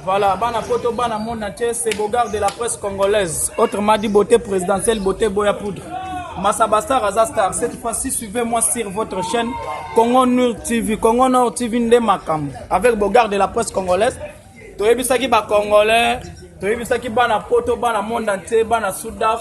Voilà, bana poto bana monde entier, c'est Bogard de la presse congolaise. Autrement dit, beauté présidentielle, beauté boya poudre. Massabasta Razastar, cette fois-ci, suivez-moi sur votre chaîne Congo Nord TV. Congo Nord TV Nde Makam. Avec Bogard de la presse congolaise. Toyebisaki ba congolais, toyebisaki bana poto bana monde entier, bana Soudaf,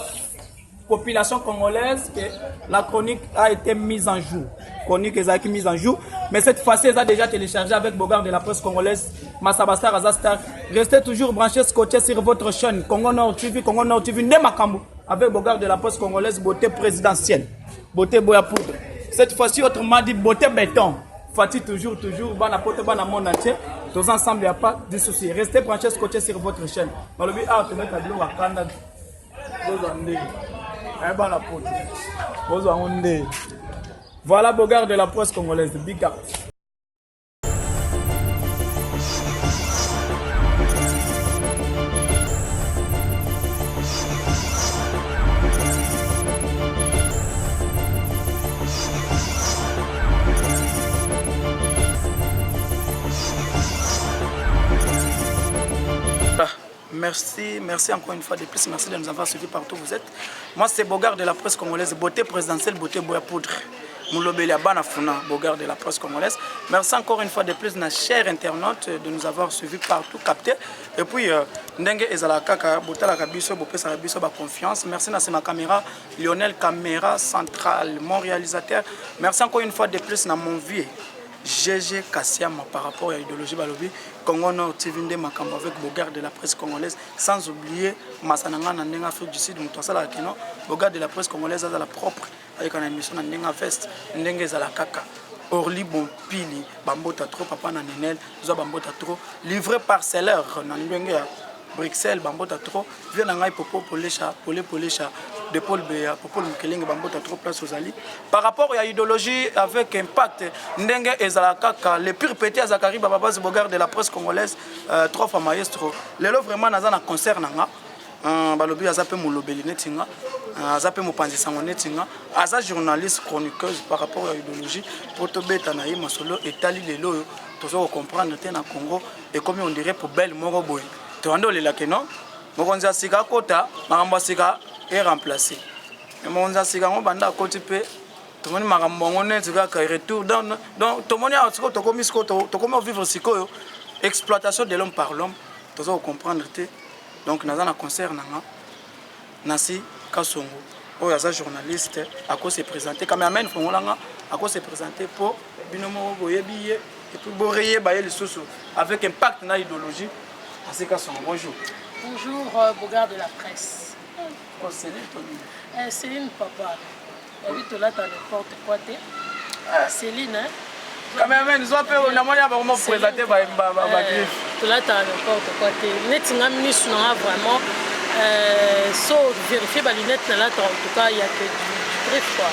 population congolaise, que la chronique a été mise en jour. Chronique est mise en jour. Mais cette fois-ci, elle a déjà téléchargé avec Bogard de la presse congolaise, Massabasta Razastar. Restez toujours branchés, scotchés sur votre chaîne Congo Nord TV, Congo Nord TV Nde Makam. Avec Bogard de la presse congolaise, beauté présidentielle, beauté boya poudre. Cette fois-ci, autrement dit, beauté béton. Fati toujours, bana pote, bana monde entier. Tous ensemble, il n'y a pas de soucis. Restez branchés, scotchés sur votre chaîne. Malobi, ah, tu mets ta bleu à Canada. Voilà Bogard de la presse congolaise, big up. Merci encore une fois de plus. Merci de nous avoir suivis partout où vous êtes. Moi, c'est Bogard de la presse congolaise, beauté présidentielle, beauté boya poudre. Moulobeli Abanafuna, Bogard de la presse congolaise. Merci encore une fois de plus, nos chers internautes, de nous avoir suivis partout, captés. Et puis, Ndenge Ezalaka, Botala Kabiso, Bopesa Kabiso, confiance. Merci à ma caméra, Lionel Caméra Centrale, mon réalisateur. Merci encore une fois de plus, dans mon vie. GG Kassiama par rapport à l'idéologie Balobi, Congo Nord TV Nde Makam avec Bogard de la presse congolaise, sans oublier Massananga Nandeng Afrique du Sud, Moutouasala Keno, Bogard de la presse congolaise à la propre, avec une émission Nandeng Fest, Ndenge Zalakaka, Orly Bompili, Bambota Tro, Papa Naninel, Zoa Bambota Tro, livré par Seller, Nandenge Bruxelles, Bambota Tro, vient Nangai Popo Polécha, Polécha, de Paul Béa, Popol Mukeling, Bambota Tro, place aux alliés. Par rapport à l'idéologie avec impact, Ndenge Ezalakaka, les pires pétés à Zakari Bababaz Bogard de la presse congolaise, trois fois maestro. Les lots vraiment dans un concert, Balobi Azape Moulobeli Netinga, Azape Mopanzi Sango Netinga, Aza journaliste chroniqueuse par rapport à l'idéologie, Potobe Tanaï Masolo et Tali Lelo, tout ça comprendre na Congo, et comme on dirait pour belle Moroboy. Tu as le lac, non? Mokonza Sika Kota, Maramba Sika est remplacé. Mokonza Sika, on banda côté pe, tout le monde m'a rembonné, tu vois, retour. Donc, tout le monde a dit que tu comment vivre Siko, exploitation de l'homme par l'homme, tu dois comprendre. Donc, nous avons un concert, Nasi Kassongo, où il y a un journaliste, à quoi se présenter, cameraman, à quoi se présenter pour Binomo Boyebi, et puis Boreye Baye les Soso, avec impact dans l'idéologie. Bonjour. Bonjour, Bogard de la presse. Oh, Céline, Céline, papa. Tu là, tu n'importe quoi. Céline, hein? Quand même, nous avons vraiment présenté ma griffe. Tu là, tu n'importe quoi. Net, vraiment. Sauf vérifier ma lunette, là, en tout cas, il n'y a que du griffe, quoi.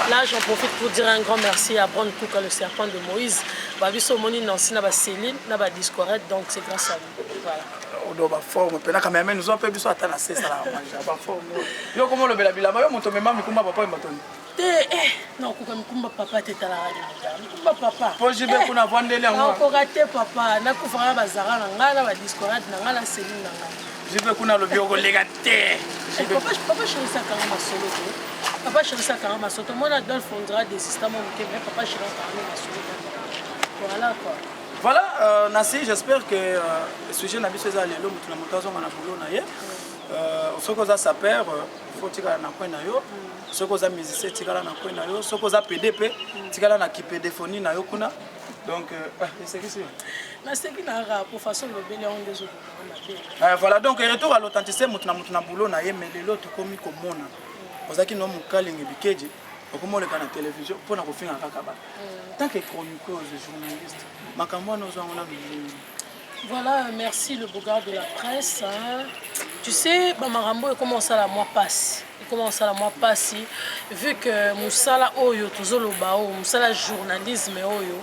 Là, j'en profite pour dire un grand merci à Bron Kouka, le serpent de Moïse. Babiso Moni Nancy, Naba Céline, Naba Discorette, donc c'est grâce à lui. Voilà. On doit forme, quand même, nous avons fait attendre à 16 ans. Yo, comment le belabila, mon tomé, mais comment papa est maton? Non, comment papa t'es à la radio? Comment papa? Pour je vais qu'on a vendu les enfants. Non, raté papa, n'a pas fait bazara, Naba Discorette, Naba Céline. Je veux qu'on a le bio légaté. Papa, chérie, ça quand même à solo. Papa, chérie, ça quand même à solo. Moi, Adolphe, on dirait des systèmes, mais papa, chérie, quand même à solo. Voilà quoi. Voilà, Nassi, j'espère que le sujet n'a pas été là, l'homme qui a monté à boulot naïe. Ce que ça s'appelle, faut tirer na coin naïo. Ce que ça musicien tirer na coin naïo. Ce que ça PDP tirer na qui pédéphonie naïo kuna. Donc, c'est qui c'est? Nassi qui n'a pas pour façon le bel on des autres. Voilà, donc retour à l'authenticité, monté na boulot naïe, mais l'autre comme comme on a qui nous calling et bikeji. Comment le canal télévision pour nous faire un rakaba. Tant que chroniqueuse, journaliste, Makambo nous avons voilà, merci le Bogard de la presse. Tu sais, Bamarambo il commence à la mois passe. Il commence à la mois passe. Vu que Moussala Oyo, Tozolo Bao, Moussala journalisme Oyo,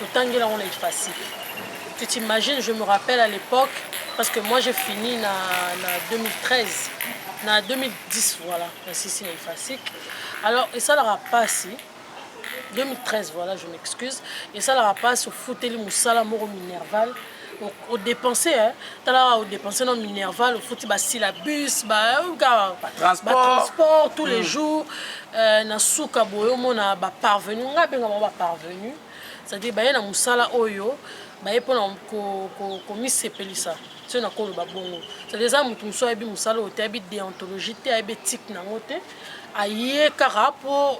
autant que là on est facile. Tu t'imagines, je me rappelle à l'époque, parce que moi j'ai fini en 2013, en 2010, voilà, ainsi c'est facile. Alors, et ça leur a passé, 2013, voilà, je m'excuse, et ça leur a passé au Fouteli Moussala Moro Minerval, au dépenser hein tala au dépenser non minerval au fouti ba syllabus ba transport tous les jours na suka boyo mona ba parvenu nga benga ba parvenu c'est-à-dire ba na musala oyo ba epona ko mi sepelisa c'est na ko ba bongo c'est-à-dire ça mutu so ebi musala o te ebi déontologie te ebi éthique na ngote aye karapo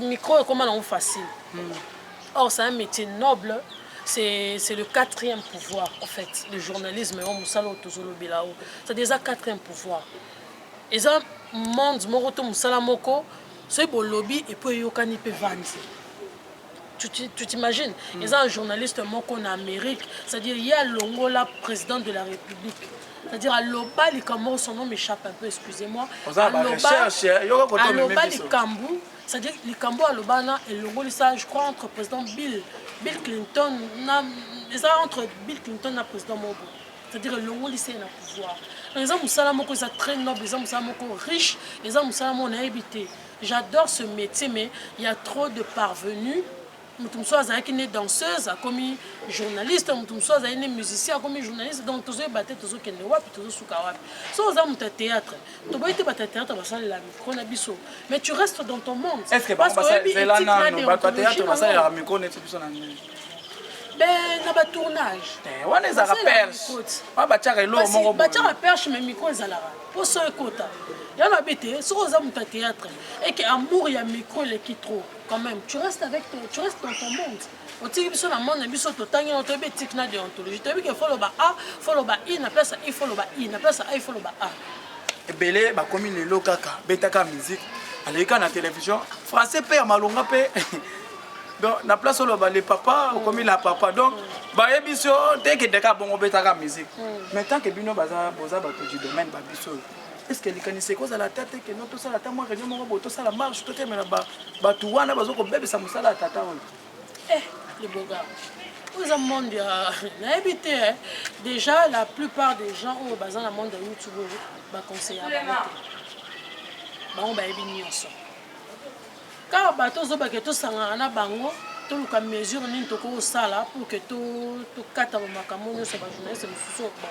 micro comment on facile. Or c'est un métier noble. C'est le 4e pouvoir, en fait, le journalisme. C'est déjà 4e pouvoir. Et ça, monde, moroto musala moko, c'est bon lobby et puis yokani peut vendre. Tu t'imagines? Et ça, un journaliste moko en Amérique, c'est-à-dire il y a Longola, président de la République. C'est-à-dire à Loba, les Cameroun, son nom m'échappe un peu, excusez-moi. À Loba, les Cambou, c'est-à-dire les Cambou à Loba, et Longola, ça, je crois, entre président Bill Clinton, entre Bill Clinton et le président Mobo. C'est-à-dire que Longola, c'est un pouvoir. Les gens Moussalamoko, ils sont très nobles, les gens Moussalamoko riches, les gens Moussalamoko, on a habité. J'adore ce métier, mais il y a trop de parvenus. Mutumso azaki né danseuse, comme journaliste, mutumso azaki né musicien, comme journaliste, donc tous les bateaux, tous les kende wapi, tous les soukawapi. So oza muta théâtre, tu vas être bateau théâtre, va saler la micro na biso. Mais tu restes dans ton monde. Est-ce que parce que c'est là non, bateau théâtre, va saler la micro na biso na nini? Ben na ba tournage. On est à la perche. On va tirer l'eau mon ba tirer perche mais micro ezalara. Pour so ekota. Il y a l'habité, so oza muta théâtre et que amour il y a micro le qui trop. Quand même, tu restes dans ton monde. Au tigre sur la monde, biso totangi on tobe tikna déontologie. Tu veux que follow ba A, follow ba I, na place I follow ba I, na place I follow ba A. Et belé ba comme les lokaka, betaka musique. Aleka na télévision, français père malonga pe. Donc na place solo ba les papa comme la papa. Donc ba ebiso dès que deka bongo betaka musique. Mais tant que bino baza boza ba to du domaine ba biso. Est-ce que les canisiers cause à la tête que notre salle à moi réunion mon boto ça la marche tout mais là-bas ba tu wana bazo ko bébé ça musala tata on les beaux gars vous avez monde na habité déjà la plupart des gens au bazan la monde de YouTube ba conseiller ba on ba ebi nyonso ka ba to zo ba ke to sanga na bango to luka mesure ni to ko sala pour que to kata ba makambo nyonso ba journaliste mususu ba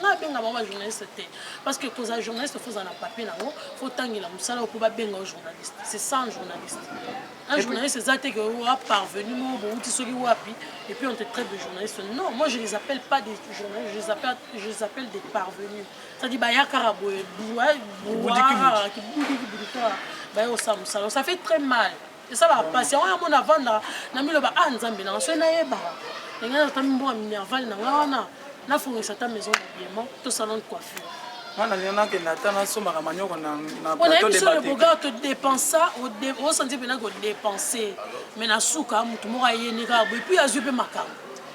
na benga ba journaliste te parce que cause journaliste faut en papier nango faut tangila musala ko ba benga journaliste c'est ça un journaliste. Un journaliste c'est que ou a parvenu mo bo uti soki wapi et puis on te traite de journaliste. Non, moi je les appelle pas des journalistes, je les appelle des parvenus. Ça dit ba ya karabo qui ba yo ça musala ça fait très mal. Et ça va passer on a mon avant na mi lo ba nzambe na so na yeba. Ngana tambo minerval na wana. Na fongisa ta maison d'habillement, tout salon de coiffure. On a rien que Nathan so maramanyo na plateau de bâtiment. On a le gars te dépenser au senti bena ko dépenser. Mais na souka mutu mo aye ni ka et puis azupe makam.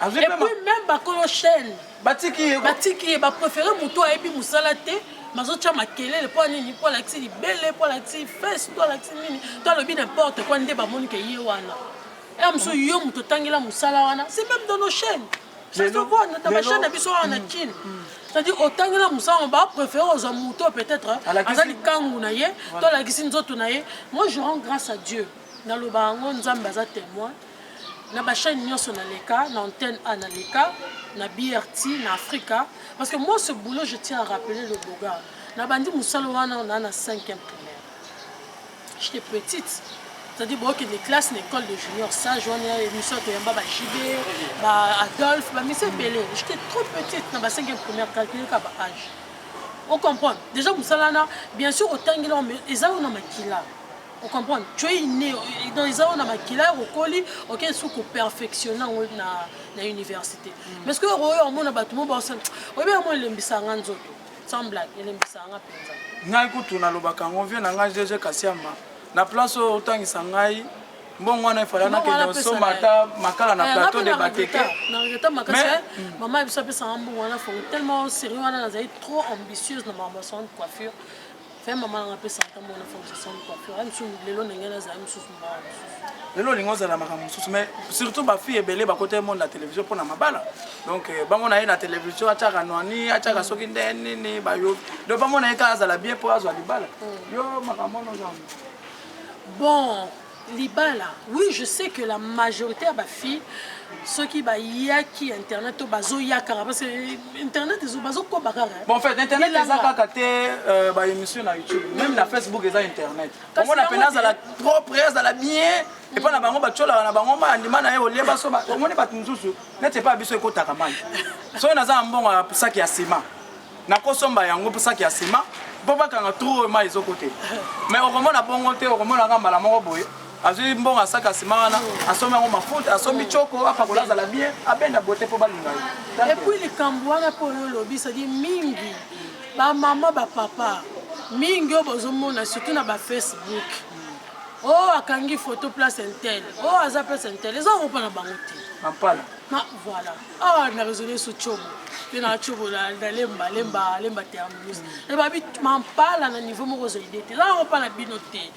Et puis même ba kolo chaîne. Batiki ba préférer mutu ayebi musala te. Mazo tia makele le po nini po la xi belle po la xi fesse to la xi nini. To le bi n'importe quoi nde ba moni ke ye wana. Et amso yo mutu tangela musala wana, c'est même dans nos chaînes. C'est tout bon, dans ma chaîne d'habitude en Chine. C'est-à-dire autant que la moussa on va préférer aux amoutons peut-être. Azali kangu na ye, toi la gisine zoto na ye. Moi je rends grâce à Dieu. Dans le bango nzamba za témoin. Na ba chaîne nyonso na leka, na antenne A na leka, na BRT, na Africa. Parce que moi ce boulot je tiens à rappeler le boga. Na bandi moussa wana on a na 5e primaire. J'étais petite. C'est-à-dire que les classes, l'école de junior, ça, j'en ai émission que Yamba JB, Adolphe, mais c'est belé. J'étais trop petite dans ma 5e première calculée qu'à âge. On comprend. Déjà, Moussalana, bien sûr, autant qu'ils ont, ils ont un maquilla. On comprend. Tu es né dans les ans, on a maquilla, au colis, ok, sous qu'on perfectionne dans l'université. Mais ce que on a battu, on a bien moi l'embissanga nzoto. Sans blague, l'embissanga penza. Ngai kutuna lobaka on vient na ngai jeje kasiamba. Na place autant isangai bon wana ifala na ke so mata makala na plateau de bateke na ngeta makasa maman biso pesa ambu wana fo tellement sérieux wana nazali trop ambitieuse na ma salon de coiffure fait maman na pesa ta mona fo salon de coiffure am sou lelo ngena za am sou ma lelo lingo za la makamu sou mais surtout ba fille ebele ba côté monde la télévision pour na mabala donc ba mona na télévision ataka noani ataka soki ndeni ni ba yo do ba mona ka za la bien pour azwa libala yo makamu no za. Bon, Libala, oui, je sais que la majorité de ma fille, ceux qui bayaki internet to bazo yakara parce que internet ils bazo ko bakara bon en fait internet les akaka te ba émission na YouTube même na Facebook les internet on a peine à la propre à la bien et pas na bango ba chola na bango ma ndima na ye olieba so ba on moni ba tunzusu n'était pas biso ko taka mai so na za mbongo ça qui a ciment na ko somba yango pour ça qui a ciment pour pas quand trop mai zo côté mais on remona bongo te on remona ngamba la moko boye azui mbongo asaka simana asombi yango mafuta asombi choko apakola azala bien abenda bote po balinga et puis les kambwana po yo lobi ça dit mingi ba mama ba papa mingi o bozomona surtout na ba Facebook oh akangi photo place intel oh aza place intel les gens pas na bango te mampala ma voilà ah na raisonner sur chobo na chobo la lemba terminus et babi mampala na niveau moko zo idée là on pas na binoté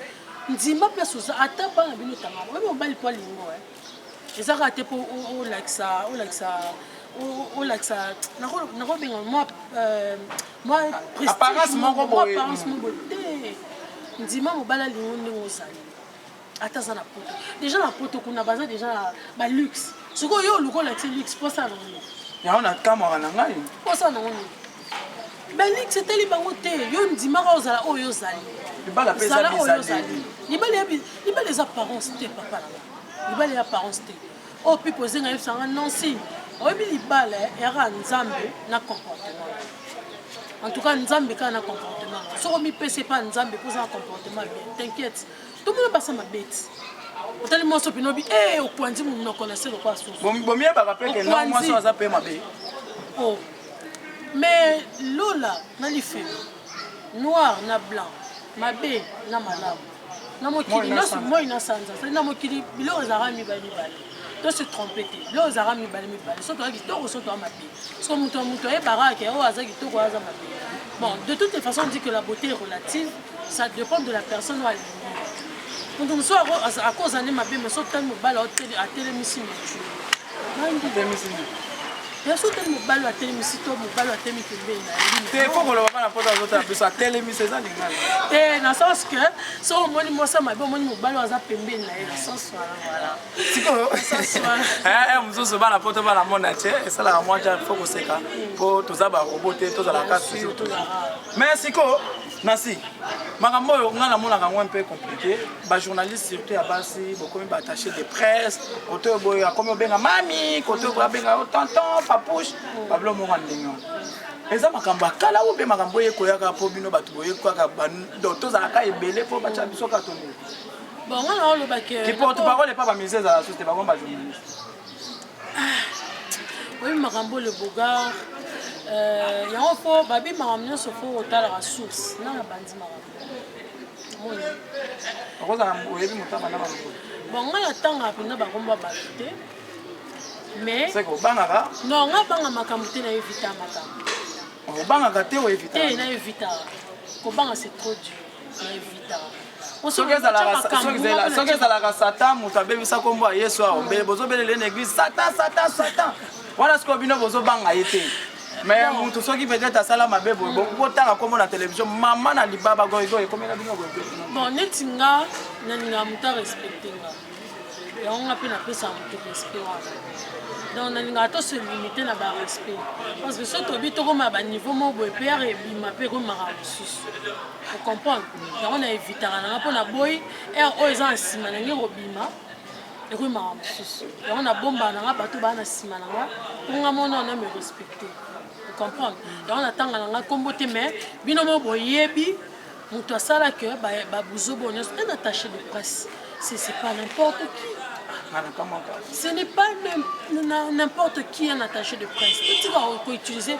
ndima place oza ata pas na bino tanga même on bali pas lingo eza ka te po o laksa nako benga moi apparence moko boye apparence moko te ndima mobala lingo ndenge ozali ata za na poto déjà na poto kuna baza déjà ba luxe siko yo luko lakse luxe pour ça non ya on a kamera na ngai pour ça non ba luxe teli bango te yo ndima ka ozala oyo ozali libala pesa bizali libala les apparences te papa libala les apparences te oh puis poser nga yebisanga non si oyebi libala era nzambe na comportement en tout cas nzambe ka na comportement soko mipese pa nzambe poza na comportement bien t'inquiète tout le monde passe ma bête otali moso pinobi okwanzi munoko na selo kwa soso bomie ba rappelle que non moi ça za pe mabe oh mais lola na life noir na blanc mabe na malamu na mokili nyonso moi na sanza na mokili biloko ezalaka mibale to se trompe te biloko ezalaka mibale so toya kitoko so toya mabe so moto ayebaka ke oyo aza kitoko aza mabe bon de toutes les façons on dit que la beauté est relative ça dépend de la personne oyo alingi moto mosusu akoza nde mabe mais so tali mobala atelemisi motu Yesu tell mobalo atelemisi to mobalo atemi pembeni na te faut que le papa na poto azota biso atelemisi eza lingana te na sens que so omoni mosa mabe omoni mobalo aza pembeni na ye na sens voilà siko mosusu bana poto bana mona te esalaka mwa ja faut koseka po toza barobo te tozala kasi mais siko nasi makambo oyo nga namonaka yango un peu compliqué bajournaliste surtout ya basi bokomi baattaché de presse kote oyo boyo akomi obenga mami kote oyo boyo abenga tonton papouche babilo moko ndenge wana eza makambo akala oyo mpe makambo oyo ekoyaka mpo bino bato boyekaka tozalaka ebele mpo batya biso katondeli bon nga na olobake kiporte parole epa bamise ezala susu te bango bajournaliste oyebi makambo le bogard yango fo babi makambo nyonso fo otalaka source nanga bandi makambo okozala oyebi motama na makambo bon nga na ntanga mpena bakomba bato te mais obangaka non nga banga makambo te naevita makambo obangaka te oevita te naevitaka kobanga c'est trop dur naevitaka soki ezalaka satan moto abebisa kombo ya yesu aombele bozobelela na église satan wana sikoyo bino bozobanga ye te mais moto soki peut-être asala mabe boye botanga kombo na télévision mama na libaba goyegoye ekomela bino goyegoye bon neti nga nalingaka moto arespecte nga yango nga mpe napesa moto respect wana donc nalingaka to se limite na barespect parce que so tobi tokoma baniveau moko boye mpe are ebima mpe ekomaka mosusu ocomprendre yango na evitaka nanga mpo na boyi ere oyo eza na nsima nange kobima ekomaka mosusu yango nabombaka nanga bato baa na nsima nanga mpo nga mona na me respecte ocomprendre yango natanga nanga nkombo te mais bino moko boyebi moto asala ke babuzo bo nyonso un attaché de presse c'est pas n'importe qui. Ce n'est pas n'importe qui un attaché de presse. Tu vas utiliser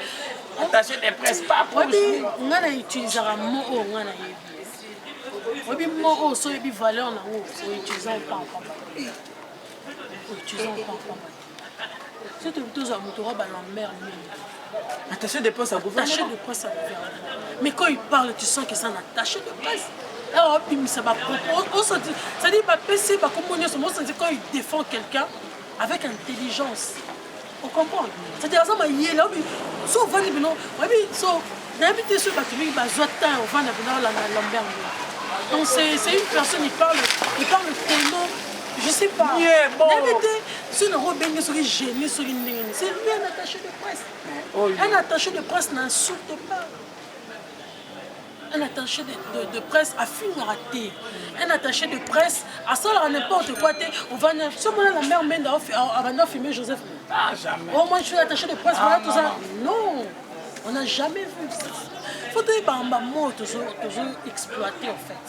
attaché de presse pas pour on a utilisé un mot on a yebi mot so yebi valeur na o utiliser pas en utiliser pas en c'est tout ça motora ba l'emmerde attaché de presse à gouvernement. Attaché de presse à gouvernement. Mais quand il parle tu sens que c'est un attaché de presse. Alors, ça va c'est-à-dire quand il défend quelqu'un avec intelligence. On comprend. C'est-à-dire ça il là so on va dire non, so d'habitude ce bateau il va zotter on va dans la Lambert. Donc c'est une personne il parle tellement Je sais pas. Bon. Si on a bien sur génie sur une ligne, c'est lui un attaché de presse. Un attaché de presse n'insulte pas. Un attaché de presse a fini à rater. Un attaché de presse a ça n'importe quoi. On va la mère mène avant de filmer Joseph. Ah, jamais. Oh, moi je suis attaché de presse, voilà tout ça. Non, on n'a jamais vu ça. Il faut que tu exploiter en fait.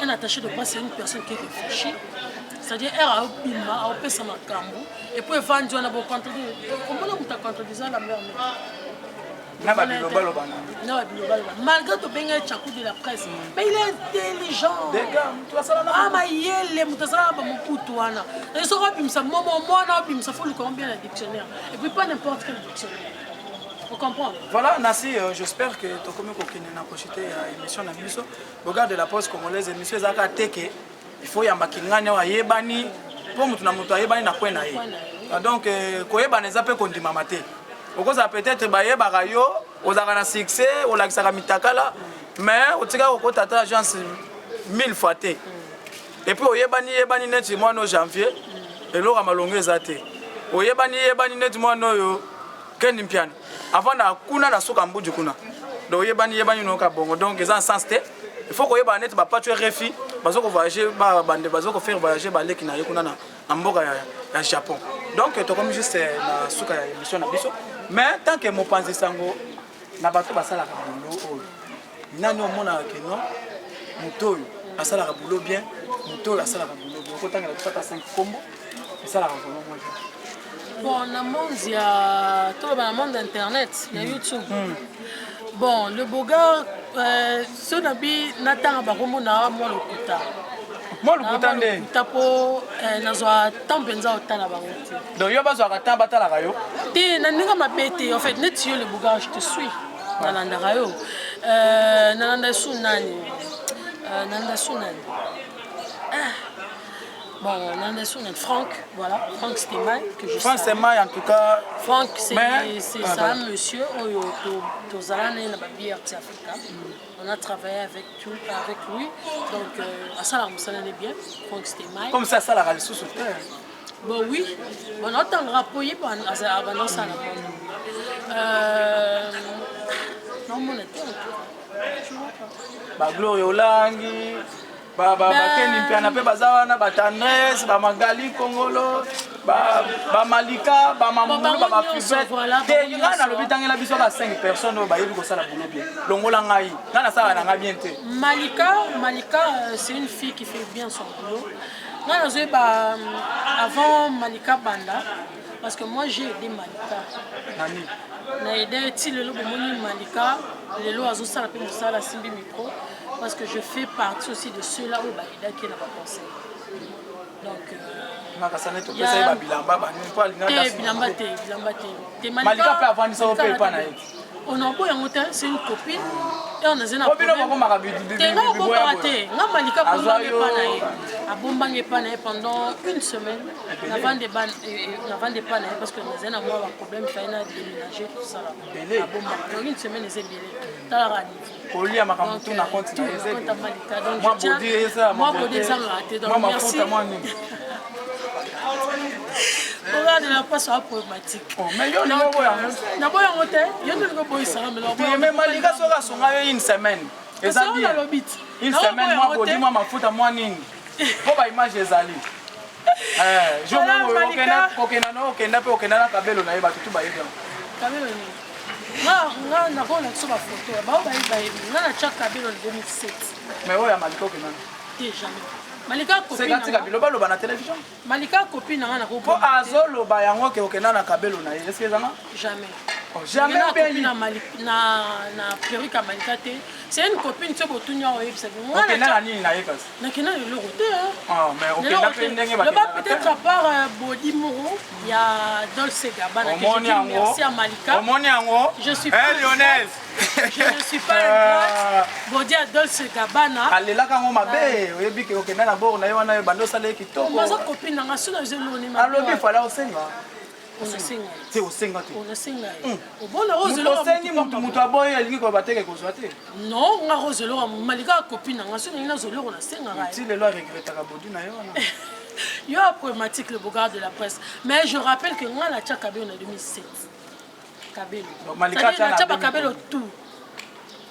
Un attaché de presse, c'est une personne qui réfléchit. C'est-à-dire, elle a un bima, elle a sa macambo, et puis elle va dire, on a beau contredire. Comment on t'a contredit la mère? Malgré tout bien tchakou de la presse, mais il est intelligent. Ah mais il est mutasala ba mukutwana. Et ça va ça moi ça faut le comprendre bien le dictionnaire. Et puis pas n'importe quel dictionnaire. Vous comprenez? Voilà, Nassi, j'espère que tu as commis une émission na biso. Regarde de la poste congolaise, émission zaka teke. Il faut yamba kinganya wa yebani pour mutu na mutu yebani na kwena ye. Donc koyeba neza pe kondima mate. Okoza peut-être bayeba yo, ozaka na succès, olakisaka mitakala, mais otika okotata agence 1000 fois te. Et puis oyebani neti mois no janvier, eloko malongo ezate. Oyebani neti mois no yo kendi mpiano. Avant na kuna na soka mbuju kuna. Donc oyebani no ka bongo. Donc ils en sens te. Il faut koyeba net ba patue refi, bazoko voyager ba bande bazoko faire voyager ba leki na yekuna na mboka ya Japon. Donc to comme juste na suka ya émission na biso. Mais tant que mon pensée sango na bato basala ka boulot oyo nani omona ke non moto oyo asala ka boulot bien moto oyo asala ka boulot bien ko tanga na tata 5 kombo asala ka boulot moi bon na monde ya to ba monde internet ya YouTube bon le boga so na bi na tanga ba kombo na moi lokuta moi lokuta nde tapo na zo tampenza otala ba ngoti donc yo ba zo ka tamba tala ka yo te na ninga mapete en fait net yo le boga je te suis nalanda rayo nalanda sunani bon nalanda sunani Franck voilà Franck Stemay que je Franck Stemay en tout cas Franck c'est ça monsieur oyo tozalana na babi artiste africain on a travaillé avec lui donc à ça la est bien Franck Stemay comme ça la ralisou sur terre bon oui on a tant rapporté avant ça non mon ba Gloria Olangi ba Kendi Mpiana pe bazawana ba Tendresse ba Magali Kongolo ba Malika ba Mamulu ba Fubet te ngana lobi tangela biso ba 5 personnes ba yebi ko sala boulot bien longola ngai ngana sala na bien te Malika c'est une fille qui fait bien son boulot ngana zo ba avant Malika Banda parce que moi j'ai aidé Malika nani na aidé ti lelo bomoni Malika lelo azo sala pe musala simbi micro parce que je fais partie aussi de ceux-là où bah il a qui n'a pas pensé donc makasane to pesa ba bilamba ba ni kwa linga bilamba te Malika pe avant ça pe pa na ye on a beau yango c'est une copine et on a zena problème ko maka bi nga Malika ko a bombange pa na pendant une semaine avant de pas na parce que nous zena moi un problème fait na déménager tout ça là bombange une semaine c'est bien tala radi kolia makamtu na compte na yeze Malika donc moi bodi ça raté donc merci regarde la passe à problématique. Oh mais yo na boya. Na boya ngote, yo ndiko boya ça mais la boya. Mais Malika soka songa une semaine. Ezali une semaine moi bodi moi mafuta moi nini. Po ba image ezali. Je mo okenda pe okenda na kabelo na yeba tutu ba yeba. Kabelo ni. Na ko na tsoba photo. Ba na na cha kabelo en 2007. Mais oya Malika okenda. Jamais. Malika copine. C'est quand tu loba na télévision. Malika copine na ko. Po azolo ba yango ke okenda na kabelo na ye. Est-ce que zanga? Jamais. Jamais copine na perruque à Malika te. C'est une copine qui botunya o yebisa. Okenda na nini na ye kasi? Na kena le route Ah mais okenda pe ndenge ba. Peut-être à part Body Moro, il y a Dolce Gabbana que je dis merci à Malika. Omoni yango. Je suis pas Lionel. Je ne suis pas ingrate. Body à Dolce Gabbana. Alela kango mabe, oyebi ke okenda na bord na yo wana yo bando sala kitoko. Maza copine nga suna je loni ma. Alobi fala osenga. On a singa. C'est au singa. On a singa. Au bon la rose l'or. Mutu aboye alingi ko bateke ko zwate. Non, nga rose l'or malika copine nga so ninga zo l'or on a singa. Si le loi regrette ka bodu na yo na. Il y a problématique le Bogard de la presse. Mais je rappelle que nga la tia Kabelo en 2007. Kabelo. Malika tia Kabelo tout.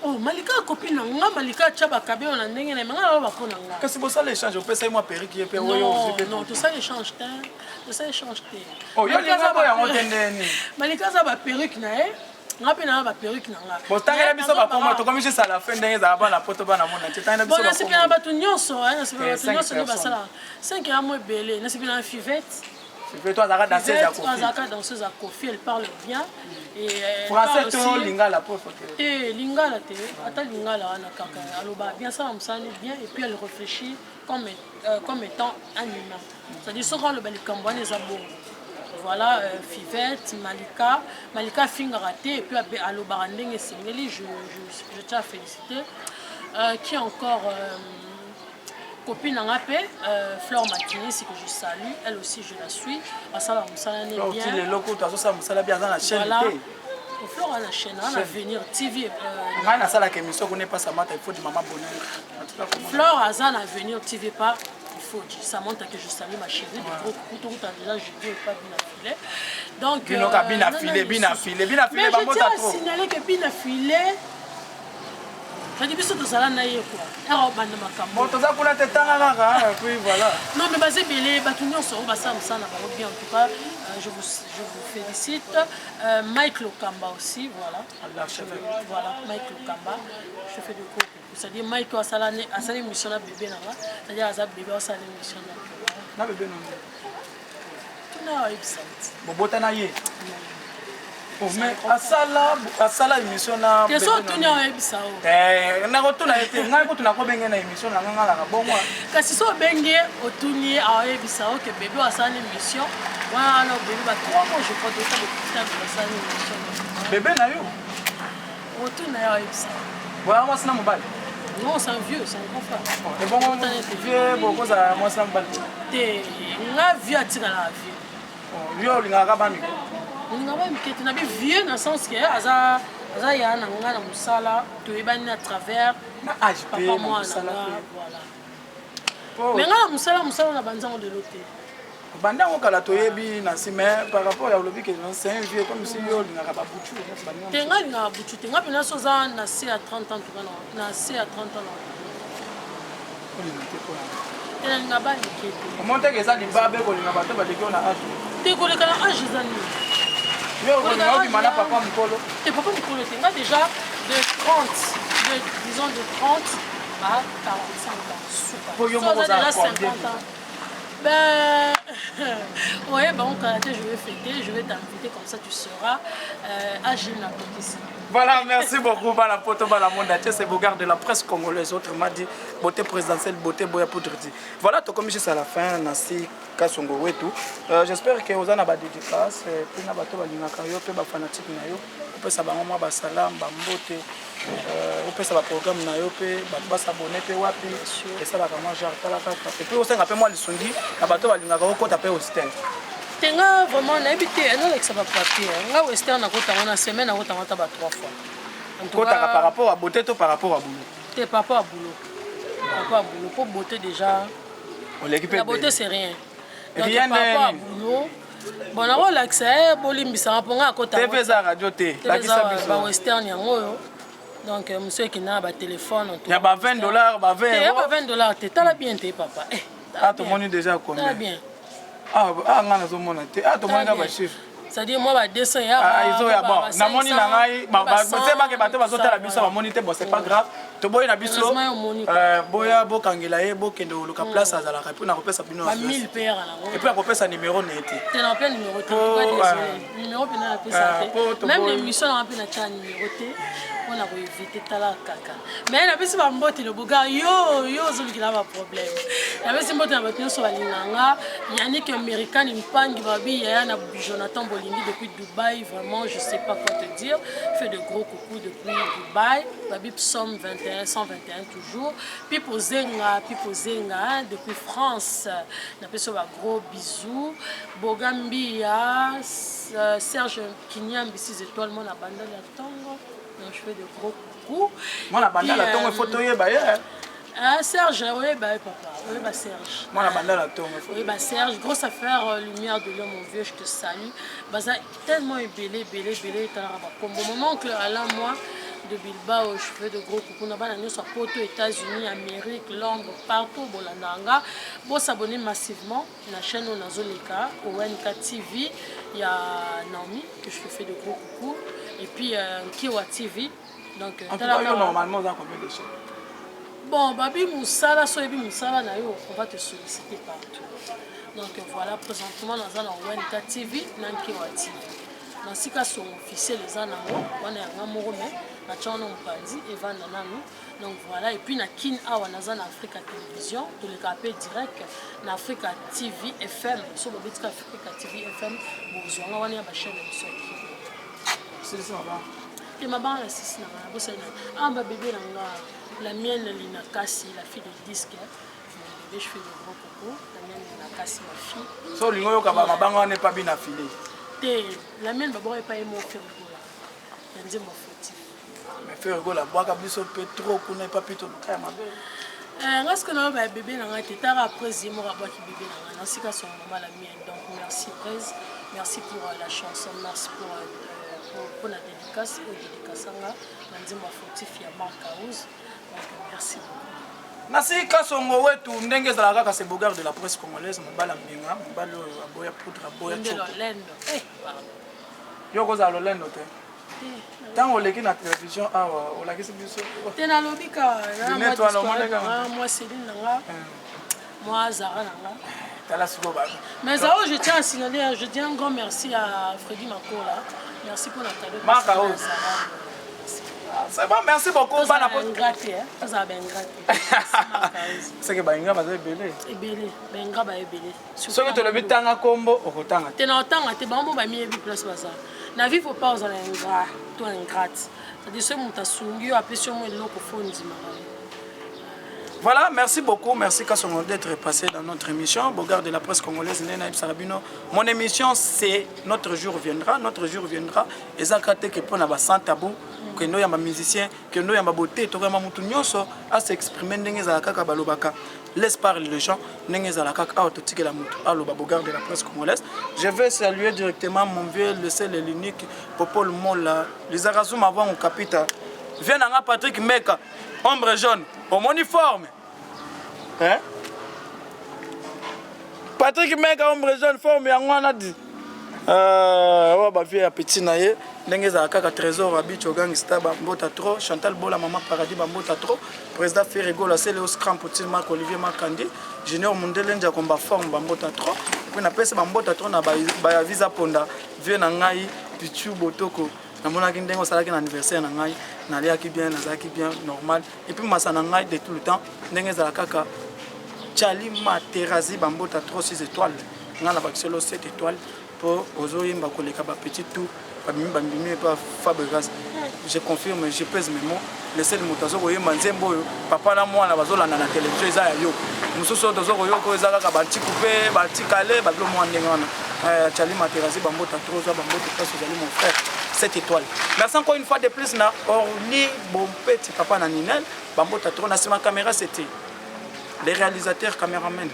Oh, Malika copine nga Malika Chaba Kabelo na ndenge na nga ba ko na nga. Qu'est-ce que ça l'échange au pesa moi perruque et puis non, tout ça échange té. Tout ça échange té. Oh, yo linga ba ya ngotendeni. Malika za ba perruque na nga pe na ba perruque na nga. Bon, tangela biso ba koma to comme je ça la fin ndenge za ba na poto ba na mona te tangela biso ba. Bon, c'est bien ba tout nyonso, na c'est bien tout nyonso ni ba sala. 5 ya mo belé, na c'est bien Fivette. Fivette toi zaka danseuse à Kofi. Zaka danseuse à Kofi, elle parle bien. Et français to lingala pour et lingala te ata lingala na kaka aloba bien ça amsani bien et puis elle réfléchit comme étant un humain, c'est-à-dire souvent le balikambo les abo voilà. Fivette Malika finga raté et puis aloba ndenge sengeli, je tiens à féliciter qui encore copine en AP, Flore Makini, c'est que je salue, elle aussi je la suis. Asala Moussala n'est bien. Les locaux, tu as Moussala bien dans la chaîne. Voilà. Flore à la chaîne, à l'avenir TV. On a ça la émission, on n'est pas sa mata, il faut du maman bonheur. Flore à ça l'avenir TV pas, il faut dire ça montre que je salue ma chérie. De gros coups, tout à déjà je dis pas bien affilé. Donc bien affilé. Mais je tiens à signaler que bien affilé. Biso tozala na ye quoi. Era obanda makambo. Bon toza kuna te tanga kaka puis voilà. Non mais basé belé batu nyonso o basa musana ba bien en tout cas je vous félicite. Mike Lokamba aussi voilà. Voilà Mike Lokamba. Je fais de gros coups. C'est-à-dire Mike asala émission na bébé na nga. C'est-à-dire asa bébé asala émission na. Na bébé non. Tuna website. Bobota na ye. Mais asala émission na bébé. Keso tunya webisa o. Na ko tuna ete ngai ko tuna ko benge na émission na nga la bongo. Kasi so benge otunye a webisa o ke bébé asala émission. Voilà bébé ba 3 mois je crois de ça de asala émission. Bébé na yo. O tuna webisa. Voilà moi c'est na mobile. Non, c'est un vieux, c'est un grand frère. Et bon vieux beaucoup ça moi c'est na mobile. Te nga vieux atira la vie. Yo linga ka ba miko. On a mis un vieux dans le sens que Aza ya na nga na musala to ebani à travers papa moi voilà. Mais nga musala na banzango de l'autre. Banda ngo kala to yebi na sime par rapport à lobi que c'est un vieux comme si yo linga ka ba butu. Tenga linga butu tenga pena soza na C à 30 ans tout kana na C à 30 ans. Tena linga ba likete. Comment que ça libabe ko linga ba to ba deko na âge. Te ko le kana âge zani. Mais on a vu papa Mikolo. Et papa Mikolo, tu as déjà disons de 30 à 45 ans. Pour déjà 50 ans. Ben, ouais, bon, je vais fêter, je vais t'inviter, comme ça tu seras à Gilles Nakotisi. Voilà, merci beaucoup. Bala poto bala monde, c'est Bogard de la presse congolaise. Autrement dit, beauté présidentielle, beauté boya poudre dit. Voilà, tout comme juste à la fin, Nassi Kasongo et tout. J'espère que vous en avez des dédicaces. Puis na bato balinga kayo, pe ba fanatique na yo. Pe sa ba mama ba salam, ba mbote. Pe sa ba programme na yo pe ba s'abonner pe wapi. Et ça va vraiment genre tala kaka. Et puis aussi ngape moi lisongi, na bato balinga ko kota pe hostel. Tenga vraiment na habité non avec ça va papier nga western na kota na semaine na kota ta ba 3 fois en tout cas par rapport à beauté to par rapport à boulot t'es par rapport à boulot pour beauté déjà on l'équipe la beauté c'est rien rien par rapport à boulot bon na relaxer bolimbisa ponga kota TV za radio te la kisa ba western yango yo donc monsieur qui na ba téléphone en tout il y a ba $20 ba 20 il y a ba $20 t'es tala bien t'es papa ah tout le monde déjà combien bien. Ah, ngana zo mona te. Ah, to mona ba chiffre. C'est-à-dire moi ba 200 ya. Ah, izo ya bon. Na moni na ngai, ba c'est pas que bato bazotala biso ba moni te, bon c'est pas grave. To boy na biso. Boya bo kangela ye bo kende oluka place azala ka pona kopesa bino. Ba 1000 père là. Et puis kopesa numéro neti. Tu n'as pas numéro te. Désolé. Numéro pena pesa te. Même l'émission na pena cha numéro te. On a éviter tala kaka. Mais na biso ba mboti le boga yo zoli kila ba problème. Na biso mboti na bato so balinganga, Yannick américain impangi babi ya na Jonathan Bolingi depuis Dubaï, vraiment je sais pas quoi te dire. Fait de gros coucou depuis Dubaï, babi Psom 21 121 toujours. Pipo Zenga, depuis France. On appelle ça un gros bisou. Bogambia, Serge Kinyambi, 6 étoiles, mon abandon la tongo. Donc je fais de gros coucou. Mon abandon la tongo, photo Serge, oui, bah papa, oui, bah Serge. Mon abandon la tongo. Oui, bah Serge, grosse affaire, lumière de l'homme, mon vieux, je te salue. Bah ça, tellement belé, comme mon oncle Alain, moi, de Bilbao, je fais de gros coucou. On a banane sur Poto, États-Unis, Amérique, Londres, partout, Bolananga. Bon, s'abonner massivement à la chaîne Onazoleka, ONK TV. Il y a Naomi, que je fais de gros coucou. Et puis, Kiwa TV. Donc, normalement, on a combien de choses? Bon, Babi Moussala, Soyebi Moussala, on va te solliciter partout. Donc voilà, présentement, nous allons ONK TV, Nankiwa TV. Dans ce cas, son officiel, les gens, on a un amour, mais on a un Evan Nananou. Donc voilà, et puis na Kin Awa, nous avons Africa Télévision, tous les capés direct, na Africa TV FM, sur le but Africa TV FM, on a une chaîne de c'est ça, va. Et ma banque, c'est ça, ma bébé, la mienne, Lina Kassi, la fille de disque. Je fais de gros coucou. La mienne, Lina Kassi, ma fille. So, l'ingo ma banque n'est pas bien affilée. La mienne, d'abord, n'est pas aimée au Ferrigo. Elle dit mon fautif. Mais Ferrigo, la boîte a plus de pétrole, qu'on n'est pas plutôt le cas, ma belle. Lorsque nous avons un bébé, nous avons été après, j'ai mon rabat qui bébé. Dans ce cas, c'est la mienne. Donc, merci, Prez. Merci pour la chanson. Merci pour la dédicace. Et dédicace, nous avons fautif, il y a Marc House. Donc, merci beaucoup. Nasi kasongo wetu ndenge za kaka se Bogard de la presse congolaise mbala mbinga mbalo aboya poudre aboya choko yoko za lolendo te tango leki na télévision awa olakisi biso te na lobika na moi Céline nanga moi Zara nanga tala siko ba mais Zara je tiens à signaler je dis un grand merci à Freddy Makola merci pour la cadeau Marca Rose. C'est bon, merci beaucoup. Vous avez un gratté, hein? Vous avez un gratté. C'est que Bainga va être belé. Et belé, Bainga va être belé. Ce que tu le vis tanga combo, au kotanga. Tu n'as tanga, tu bambo ba mi ebi plus basa. Na vie faut pas aux un gras, toi un grat. C'est-à-dire ce monta sungi appelé sur moi loko fondi mara. Voilà, merci beaucoup. Merci Kassongo d'être passé dans notre émission. Bogard de la presse congolaise, Nena Sarabino. Mon émission, c'est Notre jour viendra. Notre jour viendra. Et ça, quand tu es sans tabou, que nous sommes musiciens, que nous sommes beauté, que nous sommes à s'exprimer. Laisse parler les gens. Bogard de la presse congolaise. Je vais saluer directement mon vieux, le seul et l'unique, Popol Mola. Les Arazoum avant au capital. Viens à Patrick Meka, ombre jaune, au uniforme. Hein? Patrick Meka, ombre jaune, forme, et on a dit. Bah, vieux petit naïe, n'engage kaka trésor, habitué gangsta, bambota trop, Chantal Bola, maman paradis, bambota trop, président Ferrigo, la selle au scram, petit Marc Olivier Marcandi, Junior Mundelenja, combat forme, bambota trop, puis on appelle ça bambota trop, na ba visa ponda, vieux nangaï, pichu botoko. Namonaki ndenge osalaki na anniversaire na ngai naliaki bien nazalaki bien normal et puis masa na ngai de tout le temps ndenge ezala kaka Tchali Materazi bambota 6 étoiles nga na bakiselo 7 étoiles pour ozoyemba koleka ba petit tout bambimi pa Fabregas. Je confirme, je pèse mes mots. Le seul motazo koyemba nzembo oyo papa na mwana bazolanda na télévision eza ya yo mosusu tozo koyoko eza kaka banti couper banti caler bazlo mwana ndenge wana Tchali Materazi bambota 3 bambota passe aux mon frère 7 étoiles. Merci encore une fois de plus na Orly bon petit papa na Ninel bambota trop na ma caméra c'était les réalisateurs caméramen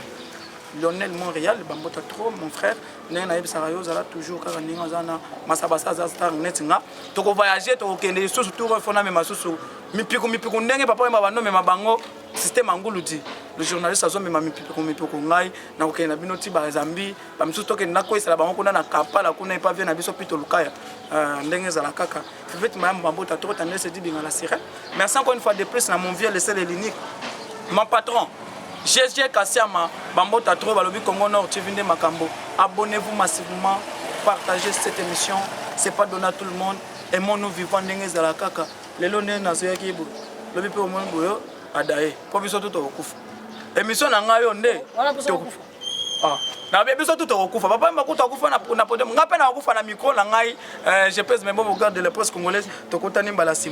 Lionel Montréal bambota trop mon frère nena ebisarayo zala toujours kaka ninga zana masabasa za star netinga toko voyager toko kende soso tour fona me masusu mipiku ndenge papa ma bando me mabango système anguluti le journaliste azo me mipiku ngai na okena bino ti ba Zambi ba misusu toke na ko isala bango kuna na Kampala kuna pa vient na biso pito lukaya ndenge zala kaka fait mayam bambota trop tande se dit binga la sirène. Merci encore une fois de plus na mon vieux le seul et l'unique mon patron GG Kassiama, Bambota Tro, Balobi Congo Nord, Tivinde Makambo. Abonnez-vous massivement, partagez cette émission. C'est pas donné à tout le monde. Aimons-nous vivants dans la kaka. Les lones nazoya kibu. Lobi pe omon boyo adae. Po biso tout okufa. Émission na ngayo nde. Wala biso okufa. Ah. Na biso tout okufa. Papa makuta okufa na podium. Ngape na okufa na micro na ngai. Je pèse mes mots au garde de la presse congolaise. Tokotani mbala sima.